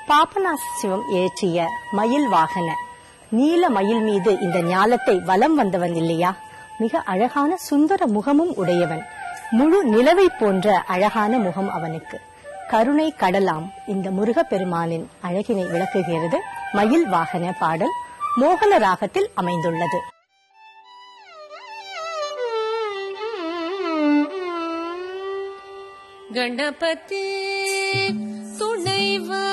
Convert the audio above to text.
பாபநாச சிவம் ஏற்றிய மயில் வாகன நீல மயில் மீது இந்த ஞாலத்தை வலம் வந்தவன் இல்லையா? மிக அழகான சுந்தர முகமும் உடையவன். முழு நிலவை போன்ற அழகான முகம் அவனுக்கு. கருணை கடலாம் இந்த முருகப்பெருமானின் அழகினை விளக்குகிறது மயில் வாகன பாடல். மோகன ராகத்தில் அமைந்துள்ளது. கணபதி துணைவா